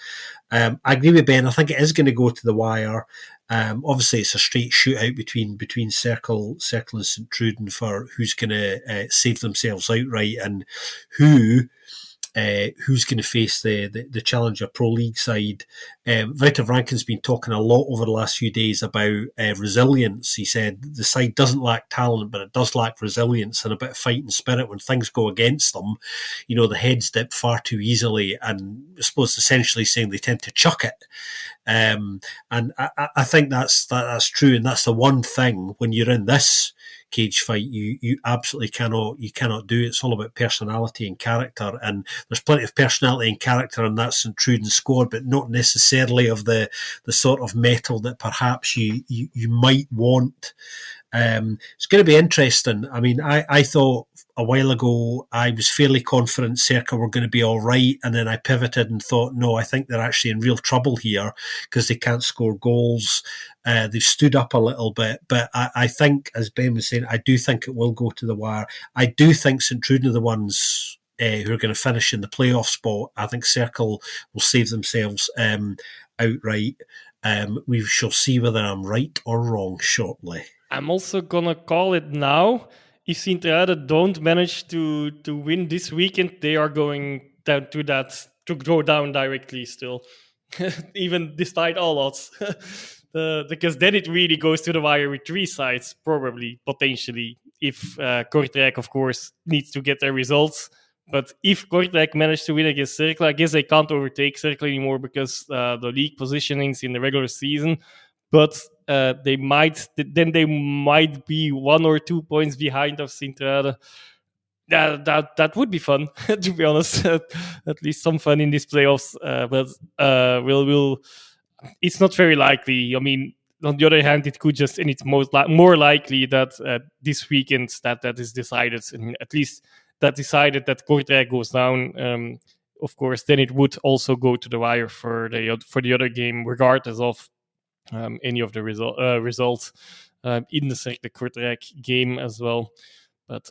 I agree with Ben. I think it is going to go to the wire. Obviously, it's a straight shootout between Cercle and St Truden for who's going to save themselves outright and who's going to face the Challenger Pro League side. Wouter Rankin's been talking a lot over the last few days about resilience. He said the side doesn't lack talent, but it does lack resilience and a bit of fighting spirit when things go against them. The heads dip far too easily, and I suppose essentially saying they tend to chuck it. And I think that's true, and that's the one thing when you're in this cage fight you absolutely cannot do. It's all about personality and character, and there's plenty of personality and character in that St Truden squad, but not necessarily of the sort of metal that perhaps you might want. It's going to be interesting. I thought a while ago I was fairly confident Cercle were going to be all right, and then I pivoted and thought, no, I think they're actually in real trouble here because they can't score goals. They've stood up a little bit, but I think, as Ben was saying, I do think it will go to the wire. I do think St Truden are the ones who are going to finish in the playoff spot. I think Cercle will save themselves outright. We shall see whether I'm right or wrong shortly. I'm also gonna call it now. If Sint-Truiden don't manage to win this weekend, they are going down to go down directly still, even despite all odds. Because then it really goes to the wire with three sides, probably, potentially, if Kortrijk, of course, needs to get their results. But if Kortrijk managed to win against Cercle, I guess they can't overtake Cercle anymore because the league positionings in the regular season. But they might be 1 or 2 points behind of Sint-Truiden. That would be fun, to be honest. At least some fun in these playoffs. But it's not very likely. On the other hand, it could just, and it's more likely that this weekend that is decided, and at least that decided that Kortrijk goes down. Of course, then it would also go to the wire for the other game, regardless of any of the results in the Cercle Kortrijk game as well. But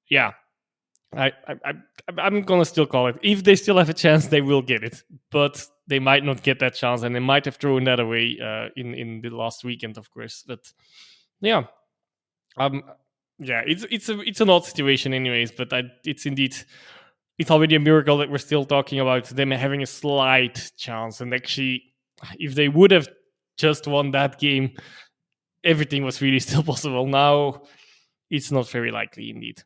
yeah, I'm gonna still call it. If they still have a chance, they will get it, but they might not get that chance, and they might have thrown that away in the last weekend, of course. But yeah, it's an odd situation, anyways. But it's already a miracle that we're still talking about them having a slight chance. And actually, if they would have just won that game, everything was really still possible. Now, it's not very likely, indeed.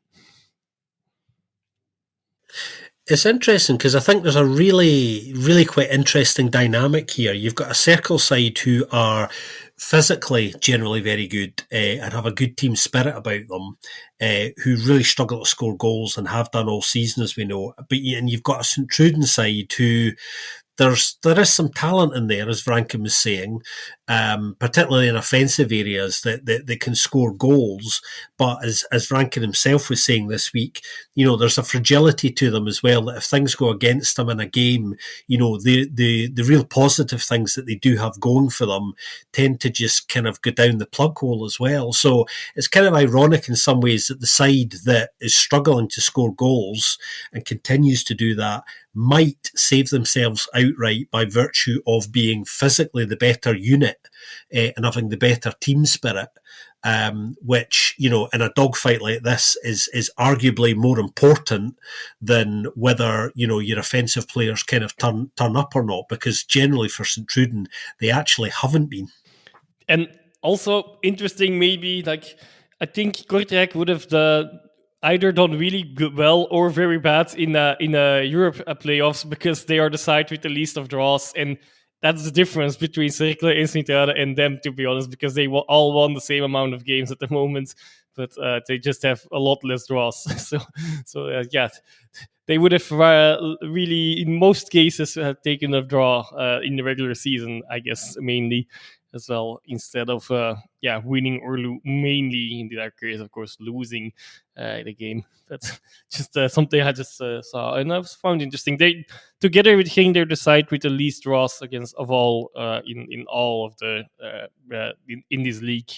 It's interesting because I think there's a really, really quite interesting dynamic here. You've got a Cercle side who are physically generally very good and have a good team spirit about them, who really struggle to score goals and have done all season, as we know. And you've got a St Truden side who there is some talent in there, as Franken was saying, particularly in offensive areas that they can score goals. But as Franken himself was saying this week, there's a fragility to them as well, that if things go against them in a game, the real positive things that they do have going for them tend to just kind of go down the plug hole as well. So it's kind of ironic in some ways that the side that is struggling to score goals and continues to do that might save themselves outright by virtue of being physically the better unit and having the better team spirit, which, in a dogfight like this is arguably more important than whether, your offensive players kind of turn up or not, because generally for St. Truden, they actually haven't been. And also interesting, maybe, I think Kortrijk would have either done really good, well, or very bad in Europe playoffs, because they are the side with the least of draws, and that's the difference between Cercle and Sint-Truiden and them, to be honest, because they all won the same amount of games at the moment, but they just have a lot less draws. so they would have really, in most cases, taken a draw in the regular season, I guess, mainly as well, instead of winning or mainly in that case, of course, losing the game. That's just something I just saw, and I found interesting. They, together with Genk, they're the side with the least draws of all in all of the in this league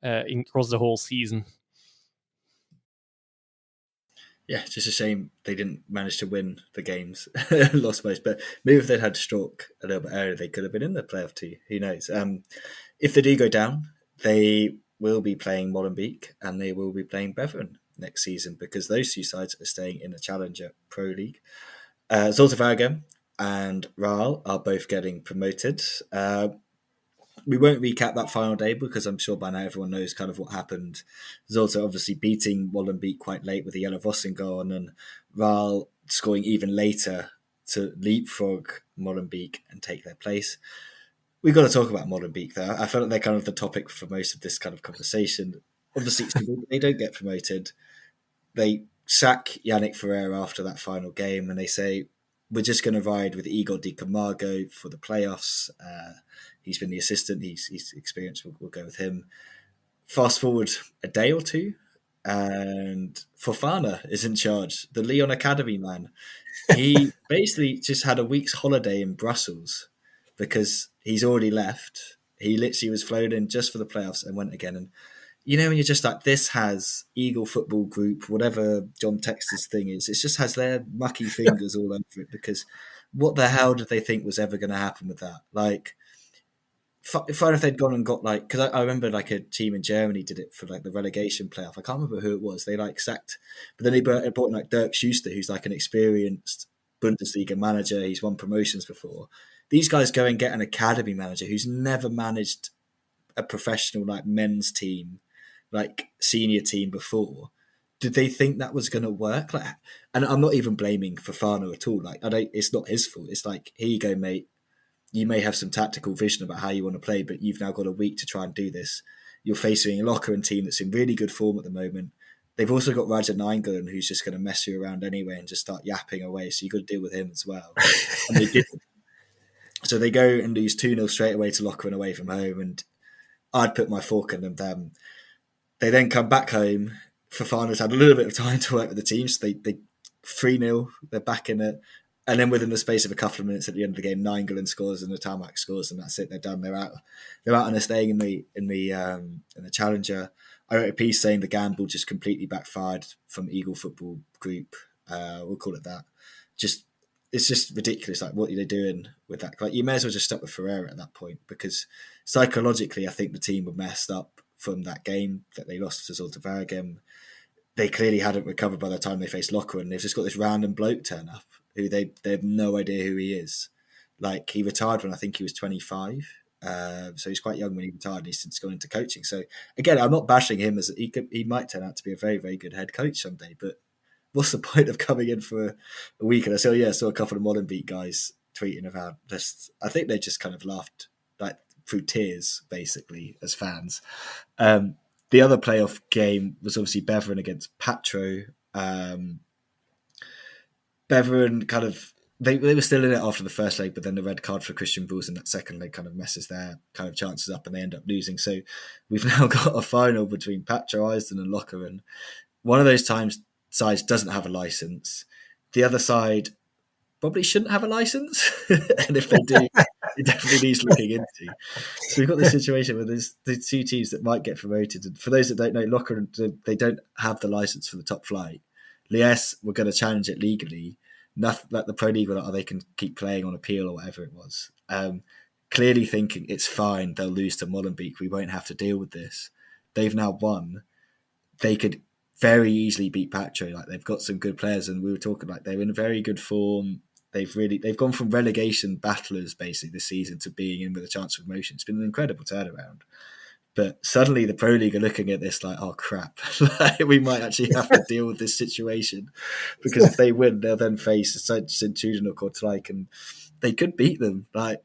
across the whole season. Yeah, it's just a shame they didn't manage to win the games, lost most. But maybe if they'd had struck a little bit earlier, they could have been in the playoff too. Who knows? If they do go down, they will be playing Molenbeek and they will be playing Beveren next season, because those two sides are staying in the Challenger Pro League. Zulte Waregem and Raal are both getting promoted. We won't recap that final day because I'm sure by now everyone knows kind of what happened. Zulte obviously beating Molenbeek quite late with the Jelle Vossen goal, and then Raal scoring even later to leapfrog Molenbeek and take their place. We've got to talk about Molenbeek though. I feel like they're kind of the topic for most of this kind of conversation. Obviously, they don't get promoted. They sack Yannick Ferreira after that final game, and they say, we're just going to ride with Igor Di Camargo for the playoffs. He's been the assistant. He's experienced. We'll go with him. Fast forward a day or two, and Fofana is in charge, the Lyon Academy man. He basically just had a week's holiday in Brussels because he's already left. He literally was flown in just for the playoffs and went again. And when you're just like, this has Eagle Football Group, whatever John Texter's thing is, it just has their mucky fingers all over it, because what the hell did they think was ever going to happen with that? Like, fine if they'd gone and got because I remember a team in Germany did it for the relegation playoff. I can't remember who it was. They sacked, but then they brought Dirk Schuster, who's an experienced Bundesliga manager. He's won promotions before. These guys go and get an academy manager who's never managed a professional men's team, senior team before. Did they think that was going to work? And I'm not even blaming Fofana at all. It's not his fault. It's here you go, mate. You may have some tactical vision about how you want to play, but you've now got a week to try and do this. You're facing a Lokeren team that's in really good form at the moment. They've also got Raja Nainggolan, who's just going to mess you around anyway and just start yapping away. So you've got to deal with him as well. And they did. So they go and lose 2-0 straight away to Lokeren away from home. And I'd put my fork in them. They then come back home. Fofana's had a little bit of time to work with the team. So they 3-0. They're back in it. And then within the space of a couple of minutes at the end of the game, Nainggolan scores and the Tarmac scores, and that's it. They're done. They're out. They're out and they're staying in the Challenger. I wrote a piece saying the gamble just completely backfired from Eagle Football Group. We'll call it that. It's just ridiculous. What are they doing with that? You may as well just stop with Ferreira at that point, because psychologically, I think the team were messed up from that game that they lost to Zulte Waregem. They clearly hadn't recovered by the time they faced Lokeren. They've just got this random bloke turn up who they have no idea who he is. He retired when I think he was 25. So he's quite young when he retired. He's since gone into coaching. So again, I'm not bashing him, as he might turn out to be a very, very good head coach someday. But what's the point of coming in for a week? And I saw a couple of Molenbeek guys tweeting about this. I think they just kind of laughed through tears, basically, as fans. The other playoff game was obviously Beveren against Patro. Beveren kind of they were still in it after the first leg, but then the red card for Christian Bulls in that second leg kind of messes their kind of chances up, and they end up losing. So we've now got a final between Patro Isden and Lokeren. One of those sides doesn't have a license. The other side probably shouldn't have a license, and if they do, it definitely needs looking into. So we've got this situation where there's the two teams that might get promoted. And for those that don't know, Lokeren, they don't have the license for the top flight. Liège were going to challenge it legally. Nothing like the Pro League, or they can keep playing on appeal or whatever it was. Clearly thinking it's fine, they'll lose to Molenbeek, we won't have to deal with this. They've now won. They could very easily beat Patro. Like, they've got some good players, and we were talking like they're in very good form. They've gone from relegation battlers basically this season to being in with a chance of promotion. It's been an incredible turnaround. But suddenly the Pro League are looking at this like, oh crap, we might actually have to deal with this situation, because if they win, they'll then face Centurion or Kortrijk, and they could beat them. Like,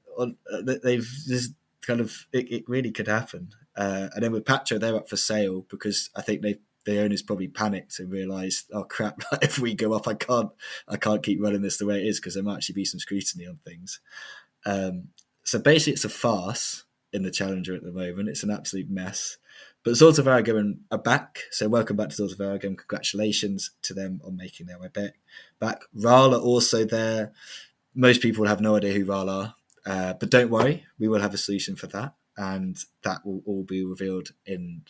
they've just kind of, it really could happen. And then with Patro, they're up for sale, because I think the owners probably panicked and realised, oh crap, if we go up, I can't keep running this the way it is, because there might actually be some scrutiny on things. So basically, it's a farce in the Challenger at the moment. It's an absolute mess. But Zulte Waregem are back. So welcome back to Zulte Waregem. Congratulations to them on making their way back. RAL are also there. Most people will have no idea who RAL are. But don't worry, we will have a solution for that. And that will all be revealed in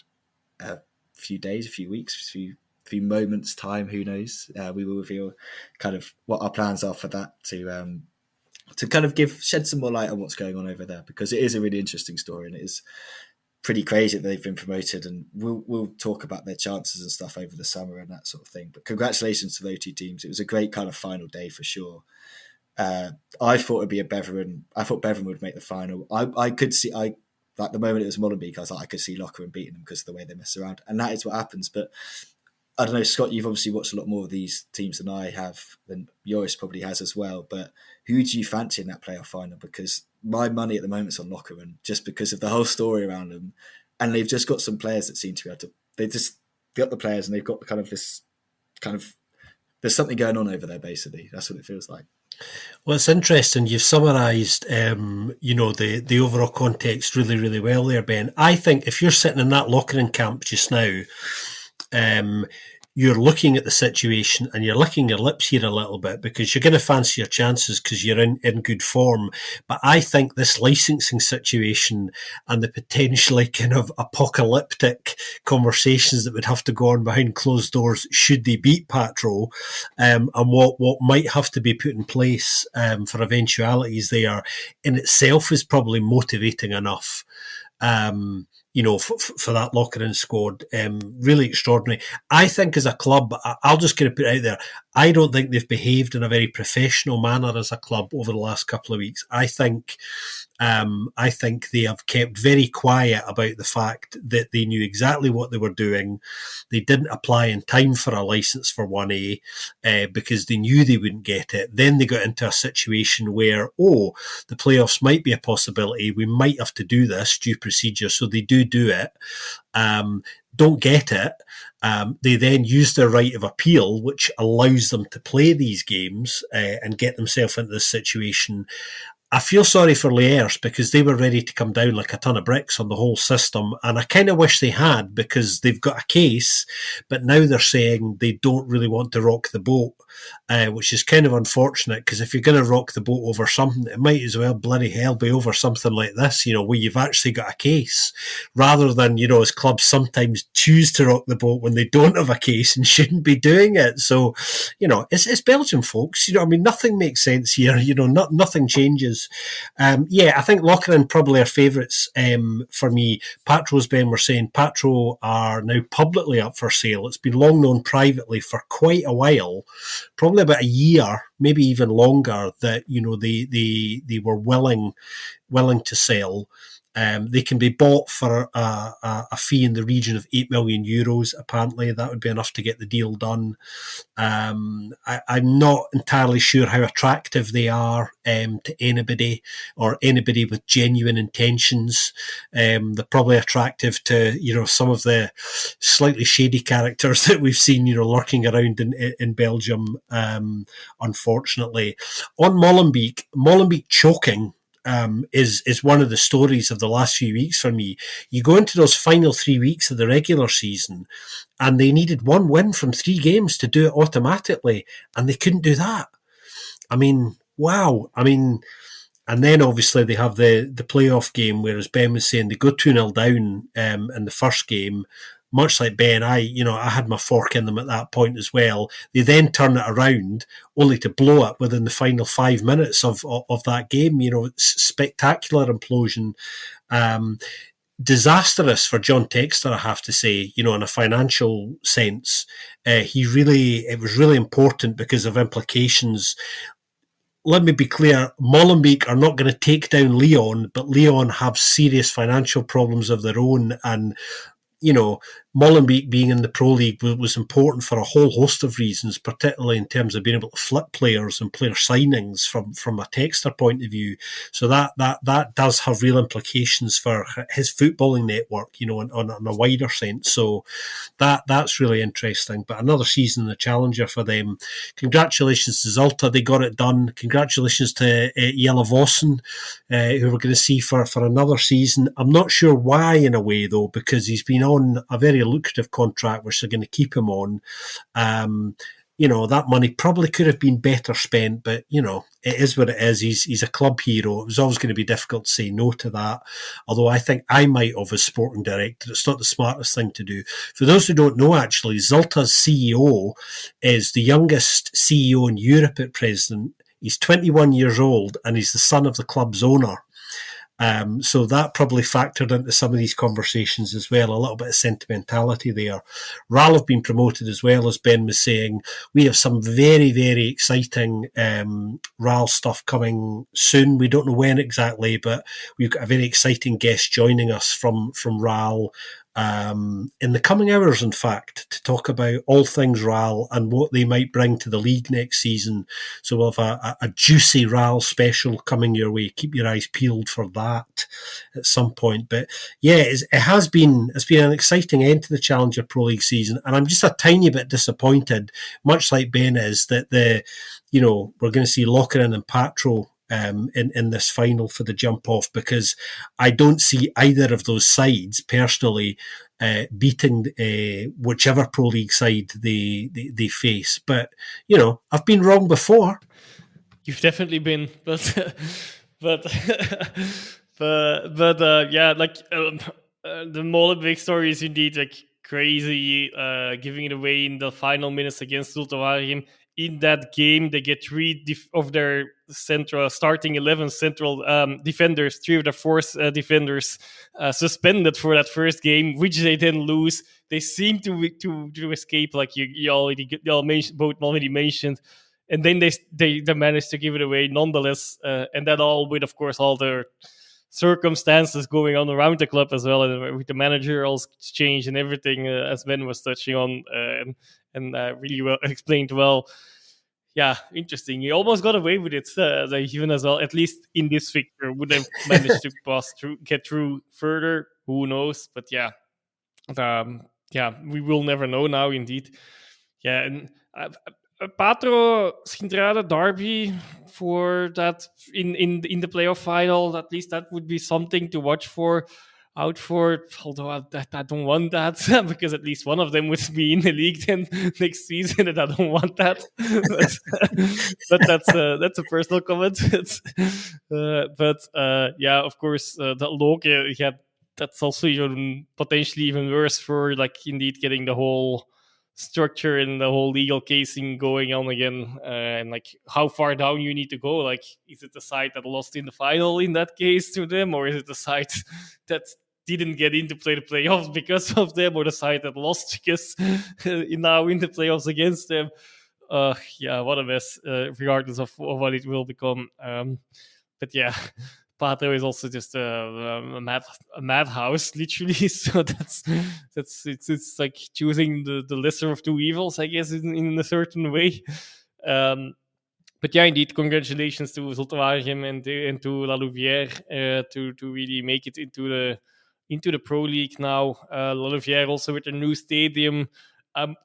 a few days, a few weeks, a few moments' time. Who knows? We will reveal kind of what our plans are for that to kind of shed some more light on what's going on over there, because it is a really interesting story, and it is pretty crazy that they've been promoted, and we'll talk about their chances and stuff over the summer and that sort of thing. But congratulations to those two teams. It was a great kind of final day for sure. I thought it'd be a Beveren. I thought Beveren would make the final. I could see, like the moment it was Molenbeek, I was like, I could see Lokeren beating them because of the way they mess around, and that is what happens. But I don't know, Scott, you've obviously watched a lot more of these teams than I have, than Joris probably has as well. But who do you fancy in that playoff final? Because my money at the moment is on Lokeren, just because of the whole story around them. And they've just got some players that seem to be able to, they just got the players, and they've got kind of this kind of, there's something going on over there, basically. That's what it feels like. Well, it's interesting. You've summarised, the overall context really, really well there, Ben. I think if you're sitting in that Lokeren camp just now, you're looking at the situation and you're licking your lips here a little bit, because you're going to fancy your chances because you're in good form. But I think this licensing situation and the potentially kind of apocalyptic conversations that would have to go on behind closed doors should they beat Patro, and what might have to be put in place for eventualities there in itself is probably motivating enough. For that Lokeren squad, really extraordinary. I think as a club, I'll just kind of put it out there, I don't think they've behaved in a very professional manner as a club over the last couple of weeks. I think they have kept very quiet about the fact that they knew exactly what they were doing. They didn't apply in time for a licence for 1A because they knew they wouldn't get it. Then they got into a situation where, the playoffs might be a possibility. We might have to do this due procedure. So they do it. Don't get it. They then use their right of appeal, which allows them to play these games and get themselves into this situation. I feel sorry for Liège because they were ready to come down like a ton of bricks on the whole system, and I kind of wish they had, because they've got a case, but now they're saying they don't really want to rock the boat, which is kind of unfortunate, because if you're going to rock the boat over something, it might as well bloody hell be over something like this, where you've actually got a case, rather than, as clubs sometimes choose to rock the boat when they don't have a case and shouldn't be doing it. So, it's Belgian, folks. Nothing makes sense here. Nothing changes. I think Lokeren probably are favourites for me. Patro's, Ben, were saying Patro are now publicly up for sale. It's been long known privately for quite a while, probably about a year, maybe even longer, that they were willing to sell. They can be bought for a fee in the region of €8 million. Apparently, that would be enough to get the deal done. I'm not entirely sure how attractive they are to anybody or anybody with genuine intentions. They're probably attractive to some of the slightly shady characters that we've seen lurking around in Belgium. Unfortunately, on Molenbeek choking is one of the stories of the last few weeks for me. You go into those final 3 weeks of the regular season, and they needed one win from 3 games to do it automatically, and they couldn't do that. I mean, wow. I mean, and then obviously they have the playoff game where, as Ben was saying, they go 2-0 down in the first game. Much like Ben, I had my fork in them at that point as well. They then turn it around, only to blow it within the final 5 minutes of that game. Spectacular implosion. Disastrous for John Textor, I have to say, in a financial sense. It was really important because of implications. Let me be clear, Molenbeek are not going to take down Lyon, but Lyon have serious financial problems of their own, and Molenbeek being in the Pro League was important for a whole host of reasons, particularly in terms of being able to flip players and player signings from a Texter point of view. So that does have real implications for his footballing network, on a wider sense. So that's really interesting. But another season in the Challenger for them. Congratulations to Zulte, they got it done. Congratulations to Jelle Vossen, who we're going to see for another season. I'm not sure why, in a way, though, because he's been on a very lucrative contract, which they're going to keep him on. That money probably could have been better spent, but it is what it is. He's a club hero. It was always going to be difficult to say no to that. Although I think I might have as sporting director. It's not the smartest thing to do. For those who don't know, actually, Zulte's CEO is the youngest CEO in Europe at present. He's 21 years old, and he's the son of the club's owner. So that probably factored into some of these conversations as well, a little bit of sentimentality there. RAL have been promoted as well, as Ben was saying. We have some very, very exciting RAL stuff coming soon. We don't know when exactly, but we've got a very exciting guest joining us from RAL in the coming hours, in fact, to talk about all things RAL and what they might bring to the league next season. So we'll have a juicy RAL special coming your way. Keep your eyes peeled for that at some point. But yeah, it's been an exciting end to the Challenger Pro League season, and I'm just a tiny bit disappointed, much like Ben is, that we're going to see Lokeren and Patro in this final for the jump off, because I don't see either of those sides personally beating whichever Pro League side they face. But I've been wrong before. You've definitely been, but the Molenbeek story is indeed crazy, giving it away in the final minutes against Zulte Waregem. In that game, they get 3 of their starting 11 central defenders, 3 of their 4 defenders suspended for that first game, which they then lose. They seem to escape, like you already mentioned, and then they managed to give it away nonetheless, and that all with, of course, all the circumstances going on around the club as well, and with the managerial change and everything, as Ben was touching on, and really well explained well. Yeah, interesting. You almost got away with it, even as well. At least in this fixture, would have managed to get through further. Who knows? But yeah, we will never know now. Indeed, yeah. And Patro Sint-Truiden derby for that in the playoff final. At least that would be something to watch out for, although I don't want that because at least one of them would be in the league then next season, and I don't want that. but that's a personal comment. Yeah, of course, the Loke, that's also even potentially even worse for indeed getting the whole structure and the whole legal casing going on again, and how far down you need to go. Is it the side that lost in the final in that case to them, or is it the side that didn't get in to play the playoffs because of them, or the side that lost because now in the playoffs against them? What a mess, regardless of what it will become. But yeah, Pato is also just a madhouse, literally. So it's like choosing the lesser of two evils, I guess, in a certain way. But yeah, indeed, congratulations to Zulte Waregem and to La Louvière to really make it into the Pro League now. La Louvière also with a new stadium. I'm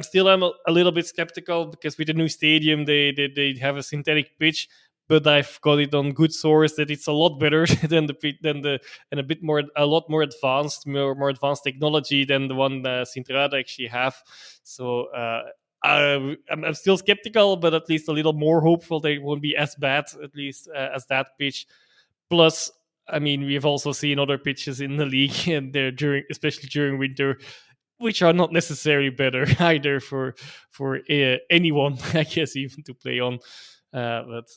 still a little bit skeptical because with the new stadium they have a synthetic pitch, but I've got it on good source that it's a lot better than and a lot more advanced, more advanced technology than the one Sint-Truiden actually have. So I'm still skeptical, but at least a little more hopeful that it won't be as bad, at least as that pitch. Plus, I mean, we've also seen other pitches in the league, and especially during winter, which are not necessarily better either for anyone, I guess, even to play on. But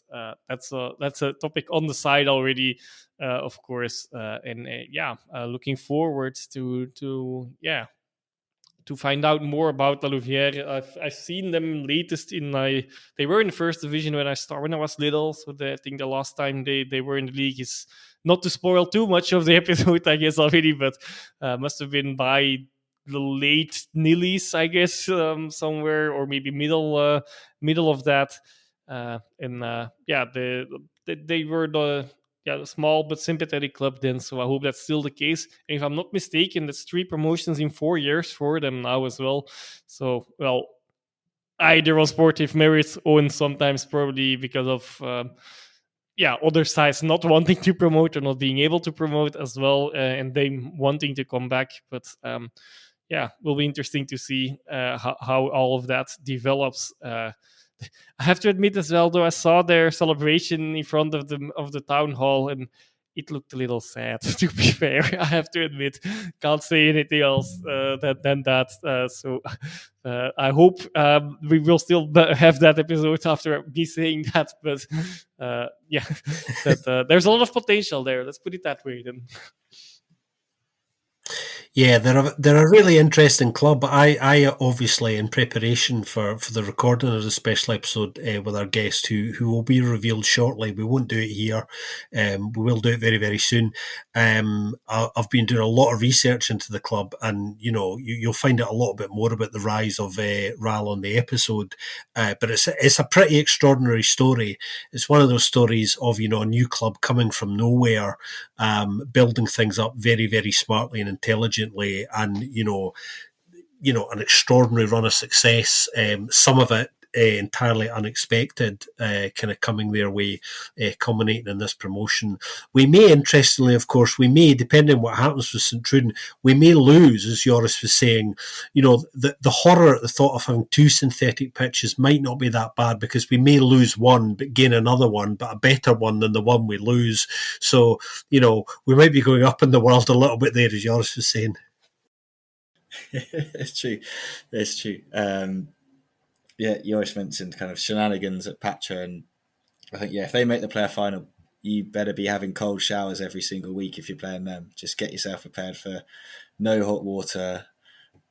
that's a topic on the side already, of course. Looking forward to find out more about La Louvière. I've seen them latest they were in the first division when I was little. So I think the last time they were in the league is not to spoil too much of the episode, I guess already, but must have been by the late Nillies, I guess, somewhere, or maybe middle of that. They were the small but sympathetic club then, so I hope that's still the case. And if I'm not mistaken, that's 3 promotions in 4 years for them now as well. So, well, either on sportive merits or sometimes probably because of other sides not wanting to promote or not being able to promote as well, and them wanting to come back. But will be interesting to see how all of that develops. I have to admit as well, though, I saw their celebration in front of the town hall, and it looked a little sad. To be fair, I have to admit, can't say anything else than that. So I hope we will still have that episode after me saying that. But there's a lot of potential there. Let's put it that way, then. Yeah, they're a really interesting club. I obviously, in preparation for the recording of the special episode with our guest, who will be revealed shortly, we won't do it here. We will do it very, very soon. I've been doing a lot of research into the club, and you'll find out a little bit more about the rise of RAL on the episode. But it's a pretty extraordinary story. It's one of those stories of a new club coming from nowhere, building things up very, very smartly and intelligently, and an extraordinary run of success, some of it entirely unexpected, kind of coming their way, culminating in this promotion. We may, interestingly, of course, depending on what happens with Sint-Truiden, we may lose, as Joris was saying, the horror at the thought of having 2 synthetic pitches might not be that bad, because we may lose one but gain another one, but a better one than the one we lose. So, we might be going up in the world a little bit there, as Joris was saying. It's true. Joris mentioned kind of shenanigans at Patra, and I think, if they make the player final, you better be having cold showers every single week if you're playing them. Just get yourself prepared for no hot water.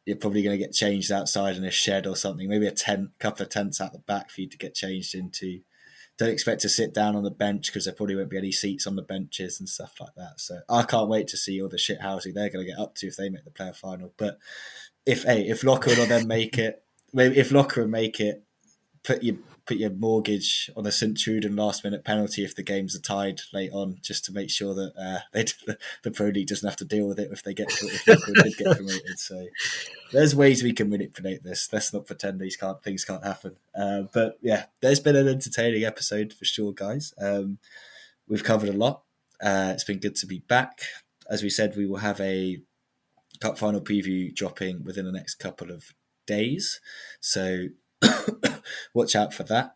You're probably going to get changed outside in a shed or something, maybe a couple of tents out the back for you to get changed into. Don't expect to sit down on the bench, because there probably won't be any seats on the benches and stuff like that. So I can't wait to see all the shithousing they're going to get up to if they make the player final. But if Lokeren or them make it, maybe if Lokeren make it, put your mortgage on a Sint-Truiden last minute penalty if the games are tied late on, just to make sure that the Pro League doesn't have to deal with it if Lokeren did get promoted. So there's ways we can manipulate this. Let's not pretend things can't happen. But yeah, there's been an entertaining episode for sure, guys. We've covered a lot. It's been good to be back. As we said, we will have a cup final preview dropping within the next couple of days. So watch out for that.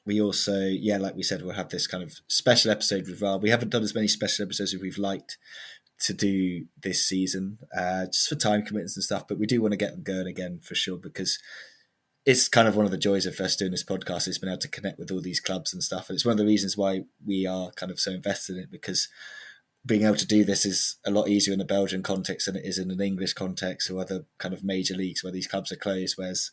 We also, like we said, we'll have this kind of special episode with Rob. We haven't done as many special episodes as we've liked to do this season, just for time commitments and stuff, but we do want to get them going again for sure, because it's kind of one of the joys of us doing this podcast, is being able to connect with all these clubs and stuff. And it's one of the reasons why we are kind of so invested in it, because being able to do this is a lot easier in the Belgian context than it is in an English context or other kind of major leagues where these clubs are closed. Whereas,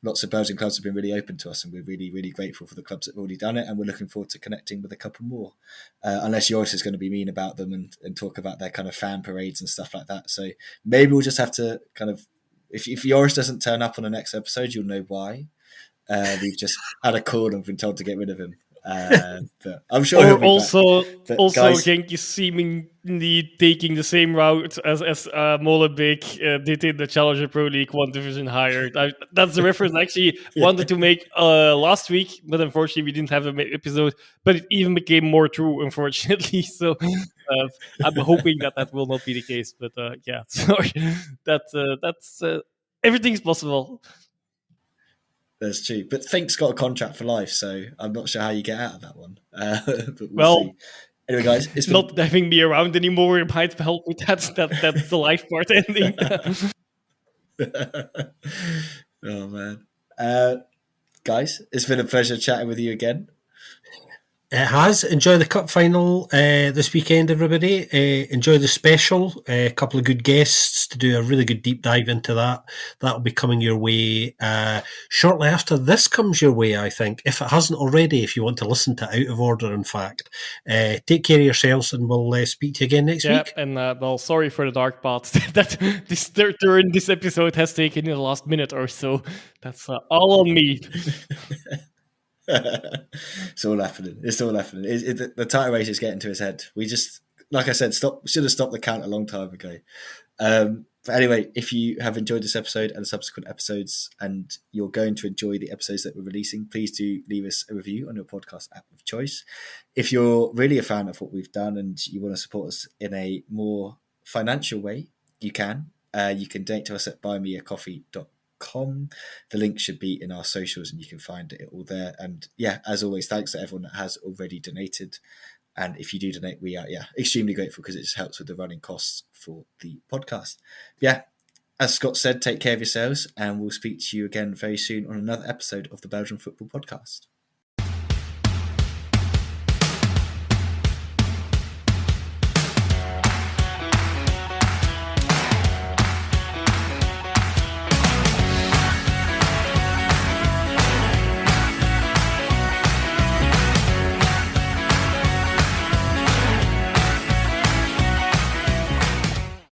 lots of Belgian clubs have been really open to us, and we're really, really grateful for the clubs that have already done it, and we're looking forward to connecting with a couple more. Unless Joris is going to be mean about them and talk about their kind of fan parades and stuff like that. So maybe we'll just have to kind of, if Joris doesn't turn up on the next episode, you'll know why. We've just had a call and been told to get rid of him. But I'm sure he'll be also, back. guys, Genk is seemingly taking the same route as Molenbeek did in the Challenger Pro League, one division higher. That's the reference I actually wanted to make last week, but unfortunately we didn't have an episode. But it even became more true, unfortunately. So I'm hoping that will not be the case. But yeah, sorry. That's everything's possible. That's true. But Fink's got a contract for life, so I'm not sure how you get out of that one. But we'll see. Anyway, guys, it's been... not having me around anymore might help with that. That's the life part ending. Oh, man. Guys, it's been a pleasure chatting with you again. It has. Enjoy the cup final this weekend, everybody. Enjoy the special. A couple of good guests to do a really good deep dive into that. That'll be coming your way shortly after this comes your way, I think, if it hasn't already, if you want to listen to Out of Order, in fact. Take care of yourselves, and we'll speak to you again next week. And well, sorry for the dark path that this episode has taken in the last minute or so. That's all on me. It's all happening. The title race is getting to his head. We just, like I said, should have stopped the count a long time ago. But anyway, if you have enjoyed this episode and subsequent episodes, and you're going to enjoy the episodes that we're releasing, please do leave us a review on your podcast app of choice. If you're really a fan of what we've done and you want to support us in a more financial way, you can. You can donate to us at buymeacoffee.com. The link should be in our socials, and you can find it all there. And yeah, as always, thanks to everyone that has already donated. And if you do donate, we are extremely grateful, because it just helps with the running costs for the podcast. Yeah, as Scott said, take care of yourselves, and we'll speak to you again very soon on another episode of the Belgian Football Podcast.